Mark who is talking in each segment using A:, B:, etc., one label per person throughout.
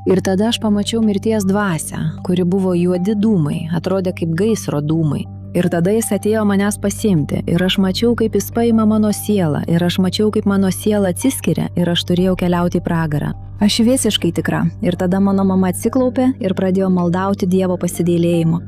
A: Ir tada aš pamačiau mirties dvasią, kuri buvo juodi dūmai, atrodė kaip gaisro dūmai. Ir tada jis atėjo manęs pasiimti ir aš mačiau, kaip jis paima mano sielą ir aš mačiau, kaip mano siela atsiskiria ir aš turėjau keliauti į pragarą. Aš visiškai tikra ir tada mano mama atsiklaupė ir pradėjo maldauti Dievo pasidėlėjimo.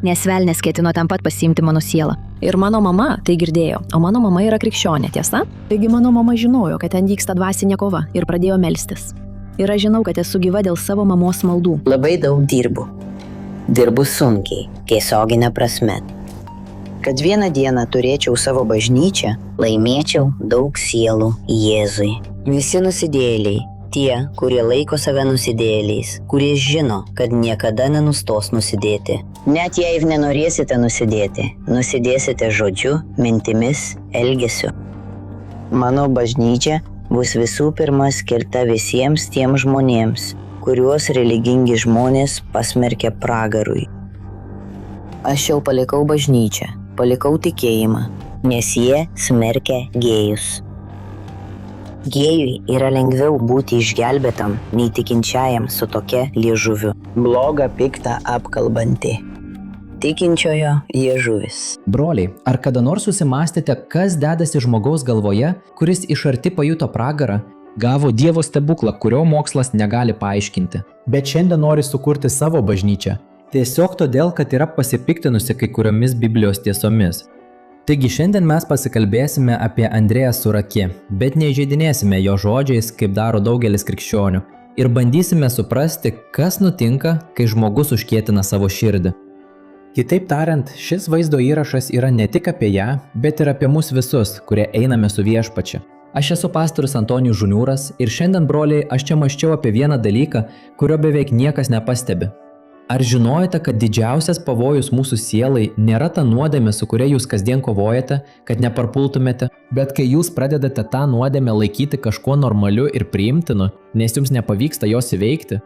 A: Nes velnės ketino ten pat pasiimti mano sielą. Ir mano mama tai girdėjo, o mano mama yra krikščionė, tiesa? Taigi mano mama žinojo, kad ten vyksta dvasinė kova ir pradėjo melstis. Ir aš žinau, kad esu gyva dėl savo mamos maldų.
B: Labai daug dirbu. Dirbu sunkiai, tiesioginė prasme. Kad vieną dieną turėčiau savo bažnyčią, laimėčiau daug sielų Jėzui. Visi nusidėjėliai, tie, kurie laiko save nusidėjėliais, kurie žino, kad niekada nenustos nusidėti. Net jei ir nenorėsite nusidėti, nusidėsite žodžiu, mintimis, elgesiu. Mano bažnyčia bus visų pirma skirta visiems tiems žmonėms, kuriuos religingi žmonės pasmerkia pragarui. Aš jau palikau bažnyčią, palikau tikėjimą, nes jie smerkia gėjus. Gėjui yra lengviau būti išgelbėtam, nei tikinčiajam su tokia liežuviu. Bloga piktą apkalbanti. Tikinčiojo liežuvis.
C: Broliai, ar kada nors susimąstėte, kas dedasi žmogaus galvoje, kuris iš arti pajuto pragarą, gavo Dievo stebuklą, kurio mokslas negali paaiškinti? Bet šiandien nori sukurti savo bažnyčią. Tiesiog todėl, kad yra pasipiktinusi kai kuriomis Biblijos tiesomis. Taigi šiandien mes pasikalbėsime apie Andrėją Surakį, bet neįžeidinėsime jo žodžiais, kaip daro daugelis krikščionių, ir bandysime suprasti, kas nutinka, kai žmogus užkietina savo širdį. Kitaip tariant, šis vaizdo įrašas yra ne tik apie ją, bet ir apie mus visus, kurie einame su Viešpačiu. Aš esu pastorius Antonijus Žuniūras ir šiandien, broliai, aš čia mąsčiau apie vieną dalyką, kurio beveik niekas nepastebi. Ar žinojate, kad didžiausias pavojus mūsų sielai nėra ta nuodėmė, su kuria jūs kasdien kovojate, kad neparpultumėte, bet kai jūs pradedate tą nuodėmę laikyti kažkuo normaliu ir priimtinu, nes jums nepavyksta jos įveikti?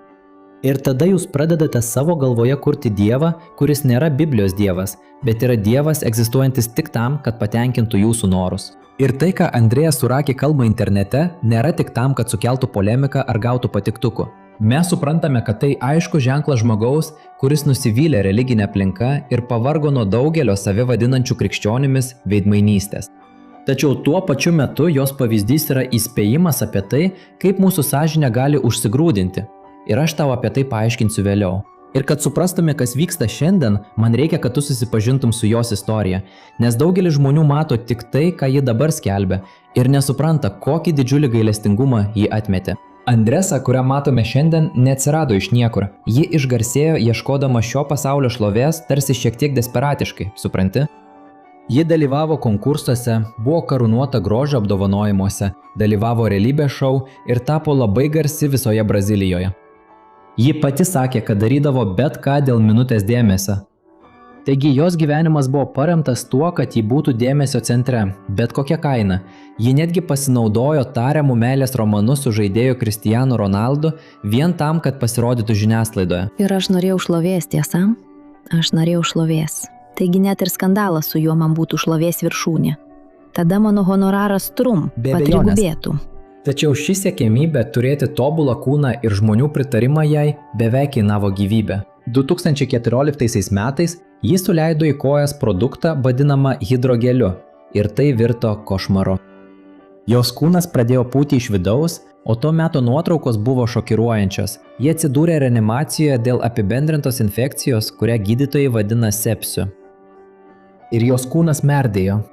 C: Ir tada jūs pradedate savo galvoje kurti Dievą, kuris nėra Biblijos Dievas, bet yra Dievas egzistuojantis tik tam, kad patenkintų jūsų norus. Ir tai, ką Andrėja Surakį kalba internete, nėra tik tam, kad sukeltų polemiką ar gautų patiktukų. Mes suprantame, kad tai aišku ženklas žmogaus, kuris nusivylė religinę aplinką ir pavargo nuo daugelio save vadinančių krikščionimis veidmainystės. Tačiau tuo pačiu metu jos pavyzdys yra įspėjimas apie tai, kaip mūsų sąžinė gali užsigrūdinti. Ir aš tau apie tai paaiškinsiu vėliau. Ir kad suprastume, kas vyksta šiandien, man reikia, kad tu susipažintum su jos istorija, nes daugelis žmonių mato tik tai, ką ji dabar skelbia, ir nesupranta, kokį didžiulį gailestingumą ji atmetė. Andresa, kurią matome šiandien, neatsirado iš niekur. Ji išgarsėjo ieškodama šio pasaulio šlovės tarsi šiek tiek desperatiškai, supranti? Ji dalyvavo konkursuose, buvo karūnuota grožio apdovanojimuose, dalyvavo realybės šou ir tapo labai garsi visoje Brazilijoje. Ji pati sakė, kad darydavo bet ką dėl minutės dėmesio. Taigi jos gyvenimas buvo paremtas tuo, kad ji būtų dėmesio centre, bet kokia kaina. Ji netgi pasinaudojo tariamų meilės romanu su žaidėju Cristiano Ronaldo vien tam, kad pasirodytų žiniasklaidoje.
A: Ir aš norėjau šlovės, tiesa? Aš norėjau šlovės. Taigi net ir skandalas su juo man būtų šlovės viršūnė. Tada mano honoraras patrigubėtų.
C: Tačiau ši siekiamybė turėti tobulą kūną ir žmonių pritarimą jai beveik kainavo gyvybę. 2014 metais ji suleido į kojas produktą vadinamą hidrogeliu ir tai virto košmaru. Jos kūnas pradėjo pūti iš vidaus, o to meto nuotraukos buvo šokiruojančios. Ji atsidūrė reanimacijoje dėl apibendrintos infekcijos, kurią gydytojai vadina sepsiu. Ir jos kūnas merdėjo.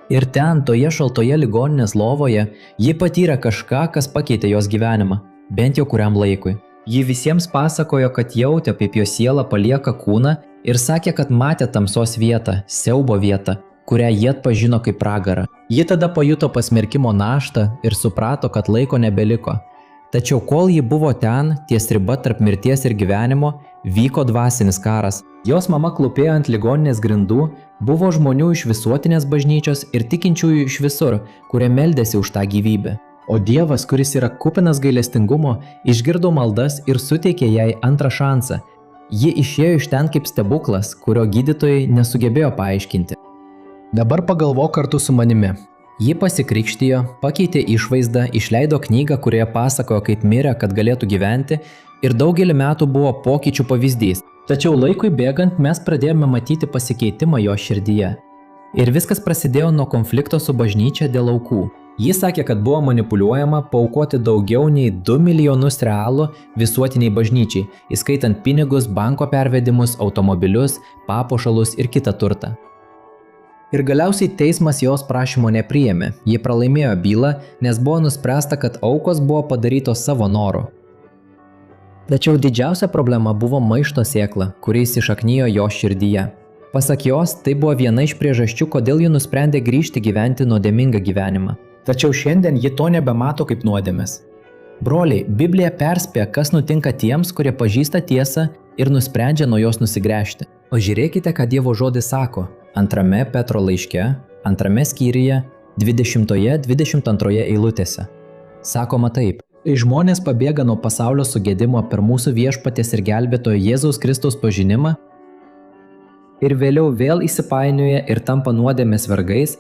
C: Ir ten, toje šaltoje ligoninės lovoje, ji patyrė kažką, kas pakeitė jos gyvenimą, bent jau kuriam laikui. Ji visiems pasakojo, kad jautė, kaip jo siela palieka kūną ir sakė, kad matė tamsos vietą, siaubo vietą, kurią jie atpažino kaip pragarą. Ji tada pajuto pasmerkimo naštą ir suprato, kad laiko nebeliko. Tačiau kol ji buvo ten, ties riba tarp mirties ir gyvenimo, vyko dvasinis karas. Jos mama klūpėjo ant ligoninės grindų, buvo žmonių iš visuotinės bažnyčios ir tikinčiųjų iš visur, kurie meldėsi už tą gyvybę. O Dievas, kuris yra kupinas gailestingumo, išgirdo maldas ir suteikė jai antrą šansą. Ji išėjo iš ten kaip stebuklas, kurio gydytojai nesugebėjo paaiškinti. Dabar pagalvok kartu su manimi. Ji pasikrikštijo, pakeitė išvaizdą, išleido knygą, kurioje pasakojo, kaip mirė, kad galėtų gyventi, ir daugelį metų buvo pokyčių pavyzdys. Tačiau laikui bėgant mes pradėjome matyti pasikeitimą jo širdyje. Ir viskas prasidėjo nuo konflikto su bažnyčia dėl aukų. Jis sakė, kad buvo manipuliuojama paaukoti daugiau nei 2 milijonus realų visuotiniai bažnyčiai, įskaitant pinigus, banko pervedimus, automobilius, papuošalus ir kitą turtą. Ir galiausiai teismas jos prašymo nepriėmė, ji pralaimėjo bylą, nes buvo nuspręsta, kad aukos buvo padarytos savo noru. Tačiau didžiausia problema buvo maišto sėkla, kuri įsišaknijo jo širdyje. Pasak jos, tai buvo viena iš priežasčių, kodėl ji nusprendė grįžti gyventi nuodėmingą gyvenimą. Tačiau šiandien ji to nebemato kaip nuodėmės. Broliai, Biblija perspėja, kas nutinka tiems, kurie pažįsta tiesą ir nusprendžia nuo jos nusigręžti. O žiūrėkite, ką Dievo žodis sako 2 Petro laiške, 2 skyriuje, 20-22 eilutėse. Sakoma taip: kai žmonės pabėga nuo pasaulio sugėdimo per mūsų viešpaties ir gelbėtojo Jėzaus Kristaus pažinimą ir vėliau vėl įsipainioja ir tampa nuodėmės vergais,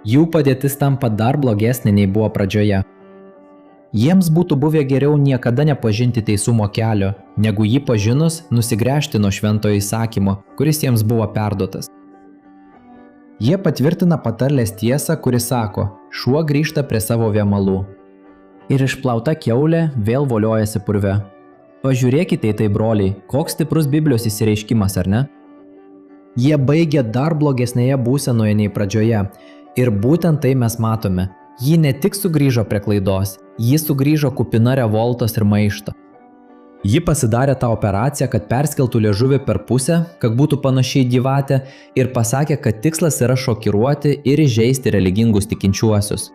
C: jų padėtis tampa dar blogesnė nei buvo pradžioje. Jiems būtų buvę geriau niekada nepažinti teisumo kelio, negu jį pažinus nusigręžti nuo šventojo įsakymo, kuris jiems buvo perduotas. Jie patvirtina patarlės tiesą, kuris sako: šuo grįžta prie savo vėmalų. Ir išplauta kiaulė vėl voliojasi purve. Pažiūrėkite į tai, broliai, koks stiprus Biblijos įsireiškimas, ar ne? Jie baigė dar blogesnėje būsenoje nei pradžioje. Ir būtent tai mes matome. Ji ne tik sugrįžo prie klaidos, ji sugrįžo kupina revoltos ir maišto. Ji pasidarė tą operaciją, kad perskeltų liežuvį per pusę, kad būtų panašiai gyvatė, ir pasakė, kad tikslas yra šokiruoti ir įžeisti religingus tikinčiuosius.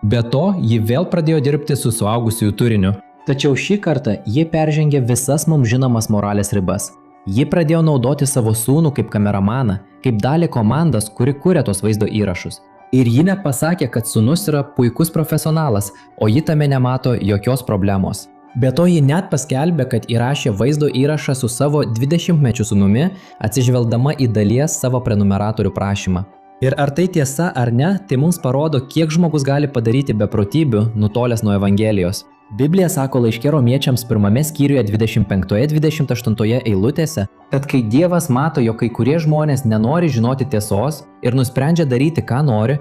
C: Be to, ji vėl pradėjo dirbti su suaugusiųjų turiniu. Tačiau šį kartą ji peržengė visas mums žinomas moralės ribas. Ji pradėjo naudoti savo sūnų kaip kameramaną, kaip dalį komandos, kuri kuria tos vaizdo įrašus. Ir ji net pasakė, kad sūnus yra puikus profesionalas, o ji tame nemato jokios problemos. Be to, ji net paskelbė, kad įrašė vaizdo įrašą su savo 20-mečiu sūnumi, atsižvelgdama į dalies savo prenumeratorių prašymą. Ir ar tai tiesa ar ne, tai mums parodo, kiek žmogus gali padaryti beprotybių, nutolęs nuo Evangelijos. Biblija sako laiške Romiečiams 1 skyriuje 25-28 eilutėse, kad kai Dievas mato, jog kai kurie žmonės nenori žinoti tiesos ir nusprendžia daryti, ką nori,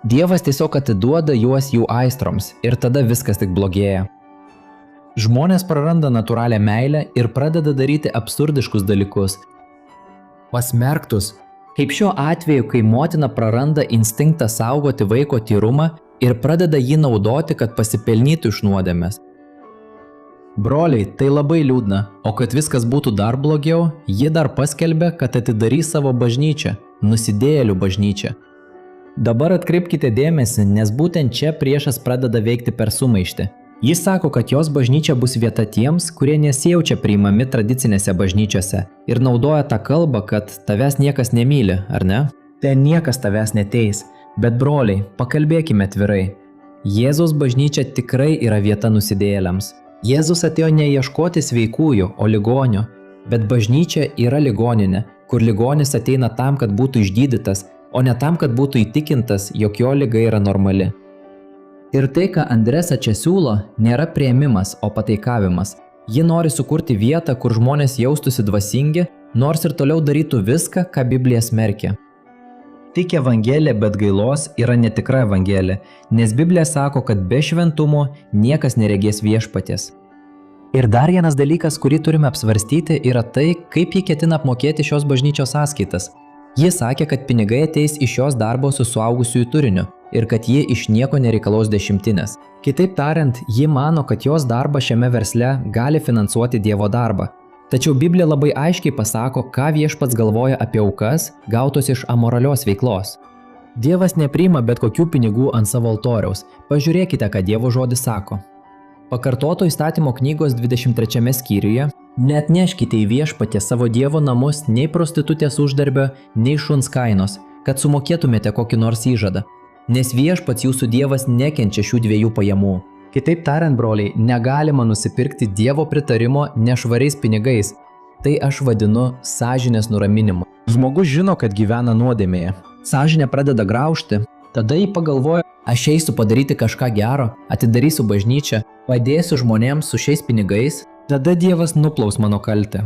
C: Dievas tiesiog atiduoda juos jų aistroms ir tada viskas tik blogėja. Žmonės praranda natūralią meilę ir pradeda daryti absurdiškus dalykus. Pasmerktus, kaip šiuo atveju, kai motina praranda instinktą saugoti vaiko tyrumą ir pradeda jį naudoti, kad pasipelnytų iš nuodėmės. Broliai, tai labai liūdna, o kad viskas būtų dar blogiau, ji dar paskelbė, kad atidarys savo bažnyčią, nusidėjėlių bažnyčią. Dabar atkreipkite dėmesį, nes būtent čia priešas pradeda veikti per sumaištį. Jis sako, kad jos bažnyčia bus vieta tiems, kurie nesijaučia priimami tradicinėse bažnyčiose ir naudoja tą kalbą, kad tavęs niekas nemyli, ar ne? Ten niekas tavęs neteis. Bet broliai, pakalbėkime atvirai. Jėzaus bažnyčia tikrai yra vieta nusidėjėliams. Jėzus atėjo ne ieškoti sveikųjų, o ligonių, bet bažnyčia yra ligoninė, kur ligonis ateina tam, kad būtų išgydytas, o ne tam, kad būtų įtikintas, jog jo liga yra normali. Ir tai, ką Andresa čia siūlo, nėra priėmimas, o pataikavimas. Ji nori sukurti vietą, kur žmonės jaustųsi dvasingi, nors ir toliau darytų viską, ką Biblija smerkia. Tik Evangelija, bet gailos yra netikra Evangelija, nes Biblija sako, kad be šventumo niekas neregės viešpaties. Ir dar vienas dalykas, kurį turime apsvarstyti, yra tai, kaip ji ketina apmokėti šios bažnyčios sąskaitas. Ji sakė, kad pinigai ateis iš jos darbo su suaugusiųjų turiniu ir kad ji iš nieko nereikalaus dešimtinės. Kitaip tariant, ji mano, kad jos darbą šiame versle gali finansuoti Dievo darbą. Tačiau Biblija labai aiškiai pasako, ką viešpats galvoja apie aukas, gautos iš amoralios veiklos. Dievas nepriima bet kokių pinigų ant savo altoriaus. Pažiūrėkite, ką Dievo žodis sako. Pakartoto įstatymo knygos 23 skyriuje: neatneškite į viešpatį savo Dievo namus nei prostitutės uždarbio, nei šuns kainos, kad sumokėtumėte kokį nors įžadą, nes viešpats jūsų Dievas nekenčia šių dviejų pajamų. Kitaip tariant, broliai, negalima nusipirkti Dievo pritarimo nešvariais pinigais. Tai aš vadinu sąžinės nuraminimu. Žmogus žino, kad gyvena nuodėmėje. Sąžinė pradeda graužti, Tada jį pagalvojo, aš eisiu padaryti kažką gero, atidarysiu bažnyčią, padėsiu žmonėms su šiais pinigais, tada Dievas nuplaus mano kaltę.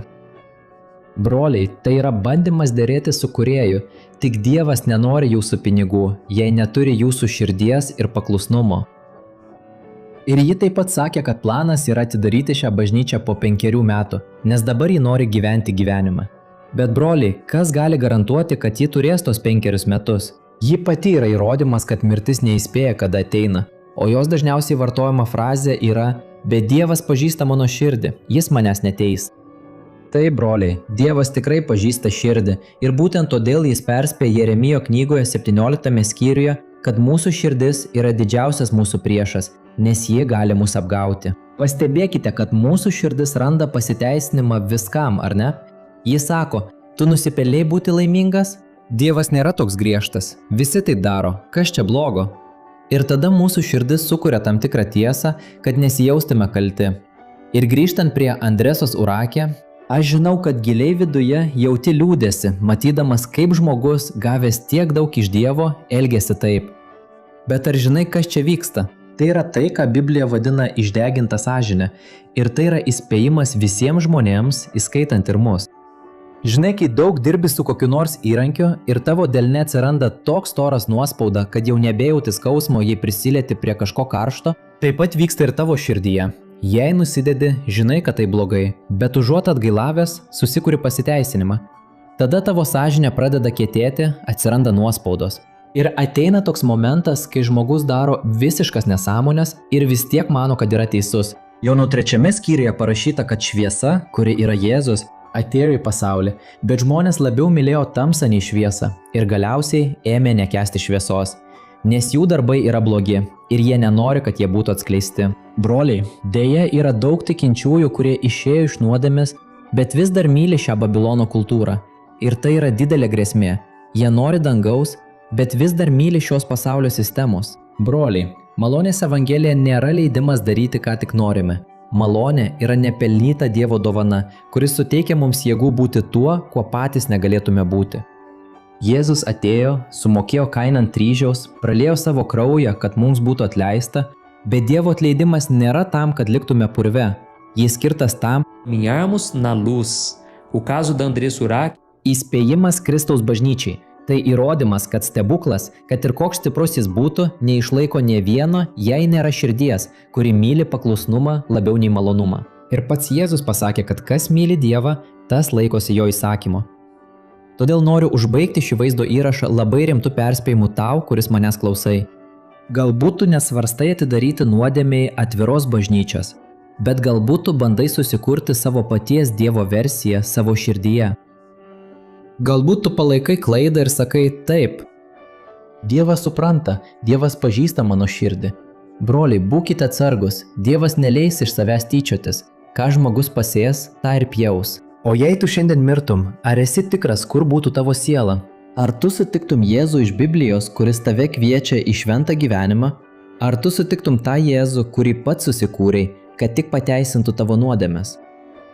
C: Broliai, tai yra bandymas derėti su kūrėju, tik Dievas nenori jūsų pinigų, jei neturi jūsų širdies ir paklusnumo. Ir ji taip pat sakė, kad planas yra atidaryti šią bažnyčią po 5 metų, nes dabar ji nori gyventi gyvenimą. Bet broliai, kas gali garantuoti, kad ji turės tos 5 metus? Ji pati yra įrodymas, kad mirtis neįspėja, kada ateina, o jos dažniausiai vartojama frazė yra bet Dievas pažįsta mano širdį, jis manęs neteis. Tai, broliai, Dievas tikrai pažįsta širdį ir būtent todėl jis perspėja Jeremijo knygoje 17 skyriuje, kad mūsų širdis yra didžiausias mūsų priešas, nes ji gali mus apgauti. Pastebėkite, kad mūsų širdis randa pasiteisinimą viskam, ar ne? Jis sako, tu nusipelnėjai būti laimingas? Dievas nėra toks griežtas, visi tai daro, kas čia blogo? Ir tada mūsų širdis sukuria tam tikrą tiesą, kad nesijaustume kalti. Ir grįžtant prie Andresos Urakė, aš žinau, kad giliai viduje jauti liūdėsi, matydamas, kaip žmogus, gavęs tiek daug iš Dievo, elgiasi taip. Bet ar žinai, kas čia vyksta? Tai yra tai, ką Biblija vadina išdeginta sąžinė. Ir tai yra įspėjimas visiems žmonėms, įskaitant ir mus. Žinai, kai daug dirbi su kokiu nors įrankiu ir tavo delne atsiranda toks storas nuospauda, kad jau nebejauti skausmo, jei prisilieti prie kažko karšto, taip pat vyksta ir tavo širdyje. Jei nusidedi, žinai, kad tai blogai, bet užuot atgailavęs, susikuri pasiteisinimą. Tada tavo sąžinė pradeda kietėti, atsiranda nuospaudos. Ir ateina toks momentas, kai žmogus daro visiškas nesąmonės ir vis tiek mano, kad yra teisus. Jono 3 skyriuje parašyta, kad šviesa, kuri yra Jėzus, atėjo į pasaulį, bet žmonės labiau mylėjo tamsą nei šviesą ir galiausiai ėmė nekęsti šviesos, nes jų darbai yra blogi ir jie nenori, kad jie būtų atskleisti. Broliai, dėja yra daug tikinčiųjų, kurie išėjo iš nuodėmės, bet vis dar myli šią Babilono kultūrą. Ir tai yra didelė grėsmė. Jie nori dangaus, bet vis dar myli šios pasaulio sistemos. Broliai, malonės evangelija nėra leidimas daryti, ką tik norime. Malonė yra nepelnyta Dievo dovana, kuris suteikia mums jėgų būti tuo, kuo patys negalėtume būti. Jėzus atėjo, sumokėjo kainą ant kryžiaus, praliejo savo kraują, kad mums būtų atleista, bet Dievo atleidimas nėra tam, kad liktume purve. Jis skirtas tam,
D: Caminharmos na luz. O caso da Andressa Urak
C: įspėjimas Kristaus bažnyčiai. Tai įrodymas, kad stebuklas, kad ir koks stiprus jis būtų, neišlaiko nė vieno, jei nėra širdies, kuri myli paklusnumą labiau nei malonumą. Ir pats Jėzus pasakė, kad kas myli Dievą, tas laikosi jo įsakymo. Todėl noriu užbaigti šį vaizdo įrašą labai rimtų perspėjimų tau, kuris manęs klausai. Galbūt tu nesvarstai atidaryti nuodėmei atviros bažnyčios, bet galbūt tu bandai susikurti savo paties Dievo versiją savo širdyje. Galbūt tu palaikai klaidą ir sakai taip. Dievas supranta, Dievas pažįsta mano širdį. Broliai, būkite atsargus, Dievas neleis iš savęs tyčiotis. Ką žmogus pasės, tą ir pjaus. O jei tu šiandien mirtum, ar esi tikras, kur būtų tavo siela? Ar tu sutiktum Jėzų iš Biblijos, kuris tave kviečia į šventą gyvenimą? Ar tu sutiktum tą Jėzų, kurį pats susikūrei, kad tik pateisintų tavo nuodėmes?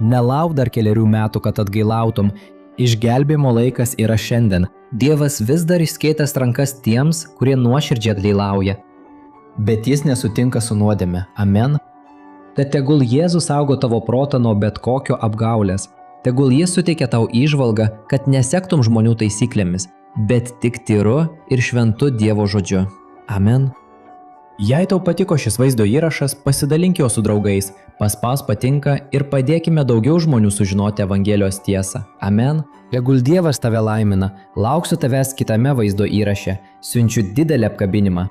C: Nelauk dar 4 metų, kad atgailautum. Išgelbėjimo laikas yra šiandien. Dievas vis dar išskėtęs rankas tiems, kurie nuoširdžiai atgailauja. Bet jis nesutinka su nuodėme. Amen. Tad tegul Jėzus saugo tavo protą nuo bet kokio apgaulės. Tegul jis suteikia tau įžvalgą, kad nesektum žmonių taisyklėmis, bet tik tyru ir šventu Dievo žodžiu. Amen. Jei tau patiko šis vaizdo įrašas, pasidalink jo su draugais, paspaus patinka ir padėkime daugiau žmonių sužinoti Evangelijos tiesą. Amen. Tegul Dievas tave laimina, lauksiu tavęs kitame vaizdo įraše, siunčiu didelį apkabinimą.